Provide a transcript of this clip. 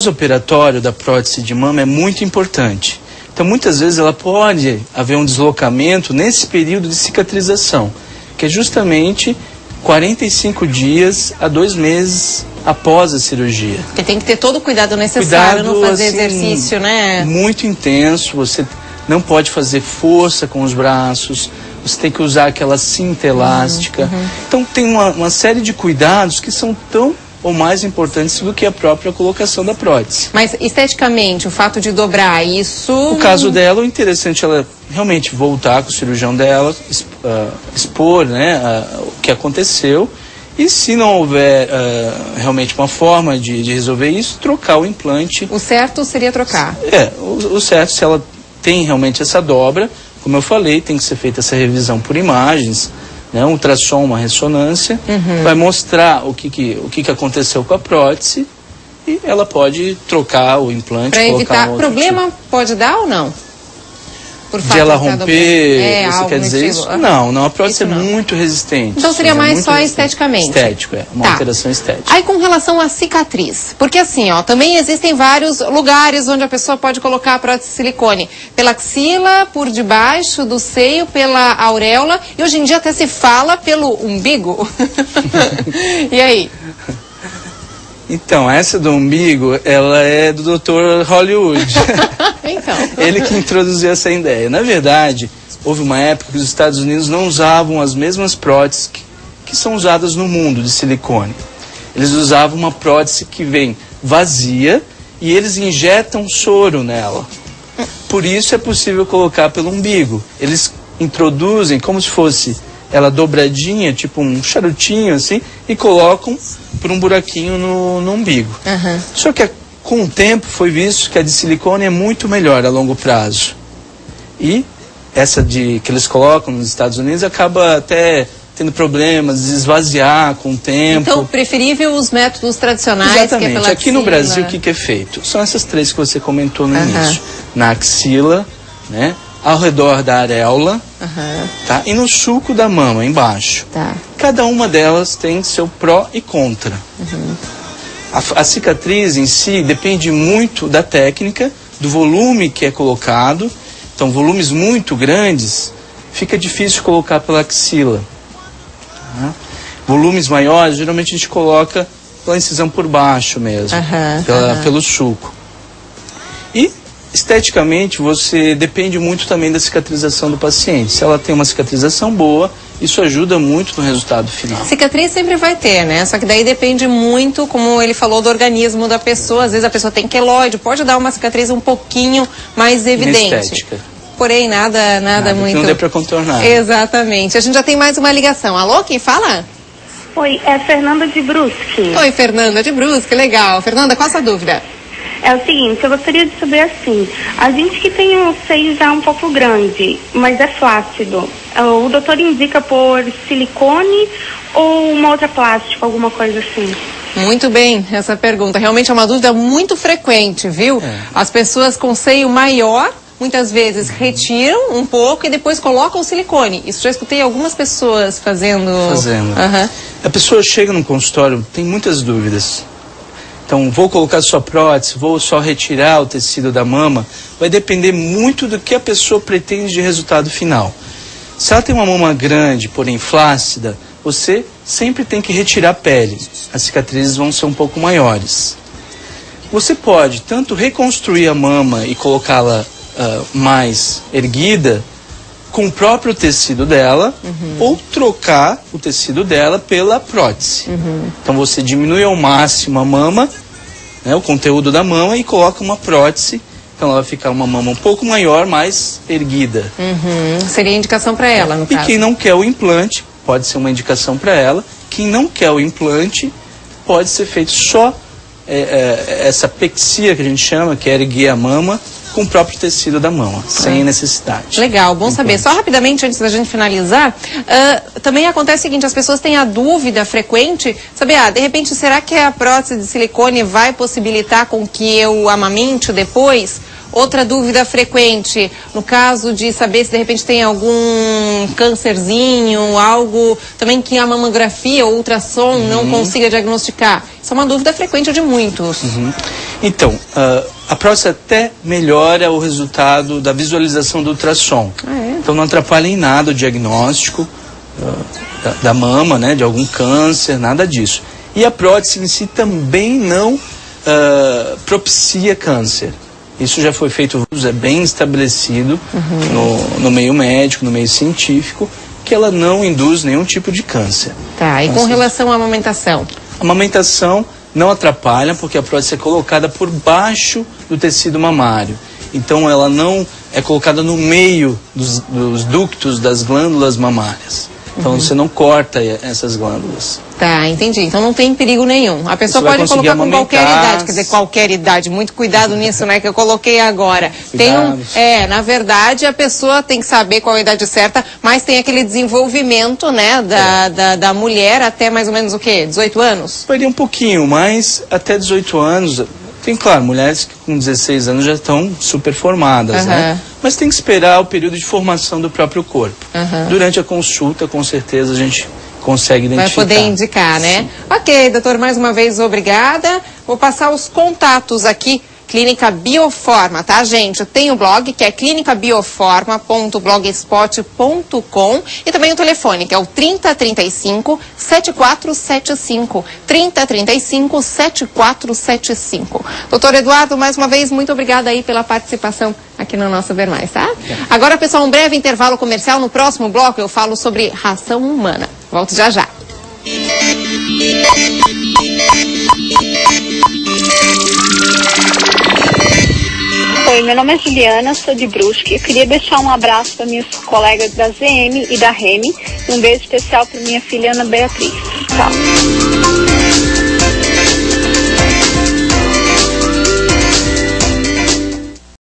pós-operatório da prótese de mama é muito importante. Então, muitas vezes ela pode haver um deslocamento nesse período de cicatrização, que é justamente 45 dias a 2 meses após a cirurgia. Porque tem que ter todo o cuidado necessário, não fazer assim, exercício, né? Muito intenso, você não pode fazer força com os braços, você tem que usar aquela cinta elástica. Então tem uma série de cuidados que são tão ou mais importantes do que a própria colocação da prótese. Mas esteticamente, o fato de dobrar isso... No caso dela, o interessante é ela realmente voltar com o cirurgião dela, expor, né, o que aconteceu, e se não houver realmente uma forma de resolver isso, trocar o implante. O certo seria trocar? O certo, se ela tem realmente essa dobra, como eu falei, tem que ser feita essa revisão por imagens, né, um ultrassom, uma ressonância, vai mostrar o que aconteceu com a prótese e ela pode trocar o implante. Para evitar problema, tipo. Pode dar ou não? Por de ela romper, você quer dizer isso? Não, a prótese é muito resistente. Então seria mais só esteticamente? Estético, uma alteração estética. Aí com relação à cicatriz, porque assim, ó, também existem vários lugares onde a pessoa pode colocar a prótese de silicone. Pela axila, por debaixo do seio, pela auréola, e hoje em dia até se fala pelo umbigo. E aí? Então, essa do umbigo, ela é do Dr. Hollywood. Então. Ele que introduziu essa ideia. Na verdade, houve uma época que os Estados Unidos não usavam as mesmas próteses que são usadas no mundo de silicone. Eles usavam uma prótese que vem vazia e eles injetam soro nela. Por isso é possível colocar pelo umbigo. Eles introduzem como se fosse ela dobradinha, tipo um charutinho assim, e colocam por um buraquinho no umbigo. Só que com o tempo foi visto que a de silicone é muito melhor a longo prazo. E essa que eles colocam nos Estados Unidos acaba até tendo problemas de esvaziar com o tempo. Então, preferível os métodos tradicionais. Exatamente. Que é pela Aqui no Brasil, o que é feito? São essas 3 que você comentou no início. Na axila, né? Ao redor da areola, tá? E no sulco da mama, embaixo. Cada uma delas tem seu pró e contra. A cicatriz em si depende muito da técnica, do volume que é colocado. Então, volumes muito grandes, fica difícil colocar pela axila. Tá? Volumes maiores, geralmente a gente coloca pela incisão por baixo mesmo, pelo sulco. E esteticamente, você depende muito também da cicatrização do paciente. Se ela tem uma cicatrização boa, isso ajuda muito no resultado final. Cicatriz sempre vai ter, né? Só que daí depende muito, como ele falou, do organismo da pessoa. Às vezes a pessoa tem queloide, pode dar uma cicatriz um pouquinho mais evidente. Estética. Porém, nada muito... Que não dê para contornar. Exatamente. A gente já tem mais uma ligação. Alô, quem fala? Oi, é Fernanda de Brusque. Oi, Fernanda de Brusque, legal. Fernanda, qual a sua dúvida? É o seguinte, eu gostaria de saber assim, a gente que tem um seio já um pouco grande, mas é flácido, o doutor indica por silicone ou uma outra plástica, alguma coisa assim? Muito bem, essa pergunta realmente é uma dúvida muito frequente, viu? As pessoas com seio maior, muitas vezes retiram um pouco e depois colocam o silicone. Isso já escutei algumas pessoas fazendo. A pessoa chega no consultório, tem muitas dúvidas. Então, vou colocar sua prótese, vou só retirar o tecido da mama. Vai depender muito do que a pessoa pretende de resultado final. Se ela tem uma mama grande, porém flácida, você sempre tem que retirar a pele. As cicatrizes vão ser um pouco maiores. Você pode tanto reconstruir a mama e colocá-la mais erguida com o próprio tecido dela, ou trocar o tecido dela pela prótese. Então você diminui ao máximo a mama, né, o conteúdo da mama, e coloca uma prótese. Então ela vai ficar uma mama um pouco maior, mais erguida. Seria indicação para ela, no caso. E quem não quer o implante, pode ser uma indicação para ela. Quem não quer o implante, pode ser feito só essa pexia que a gente chama, que é erguer a mama, com o próprio tecido da mama, sem necessidade. Legal, bom saber. Só rapidamente, antes da gente finalizar, também acontece o seguinte, as pessoas têm a dúvida frequente, saber, de repente, será que a prótese de silicone vai possibilitar com que eu amamente depois? Outra dúvida frequente, no caso de saber se de repente tem algum um câncerzinho, algo também que a mamografia ou ultrassom não consiga diagnosticar? Isso é uma dúvida frequente de muitos. Então, a próstata até melhora o resultado da visualização do ultrassom. Então não atrapalha em nada o diagnóstico da mama, né, de algum câncer, nada disso. E a prótese em si também não propicia câncer. Isso já foi feito, é bem estabelecido no meio médico, no meio científico, que ela não induz nenhum tipo de câncer. Tá, e com relação à amamentação? A amamentação não atrapalha, porque a prótese é colocada por baixo do tecido mamário. Então ela não é colocada no meio dos ductos das glândulas mamárias. Então você não corta essas glândulas. Tá, entendi. Então não tem perigo nenhum. A pessoa pode colocar com qualquer idade, quer dizer, qualquer idade. Muito cuidado nisso, né, que eu coloquei agora. Na verdade, a pessoa tem que saber qual a idade certa, mas tem aquele desenvolvimento, né, da mulher até mais ou menos o quê? 18 anos? Varia um pouquinho, mas até 18 anos... Tem, claro, mulheres que com 16 anos já estão super formadas, né? Mas tem que esperar o período de formação do próprio corpo. Durante a consulta, com certeza, a gente consegue identificar. Vai poder indicar, né? Sim. Ok, doutor, mais uma vez, obrigada. Vou passar os contatos aqui. Clínica Bioforma, tá, gente? Tem o blog, que é clinicabioforma.blogspot.com, e também o telefone, que é o 3035-7475. 3035-7475. Doutor Eduardo, mais uma vez, muito obrigada aí pela participação aqui no nosso Ver Mais, tá? Agora, pessoal, um breve intervalo comercial. No próximo bloco eu falo sobre ração humana. Volto já já. Oi, meu nome é Juliana, sou de Brusque. Eu queria deixar um abraço para minhas colegas da ZM e da REME e um beijo especial para minha filha Ana Beatriz. Tchau.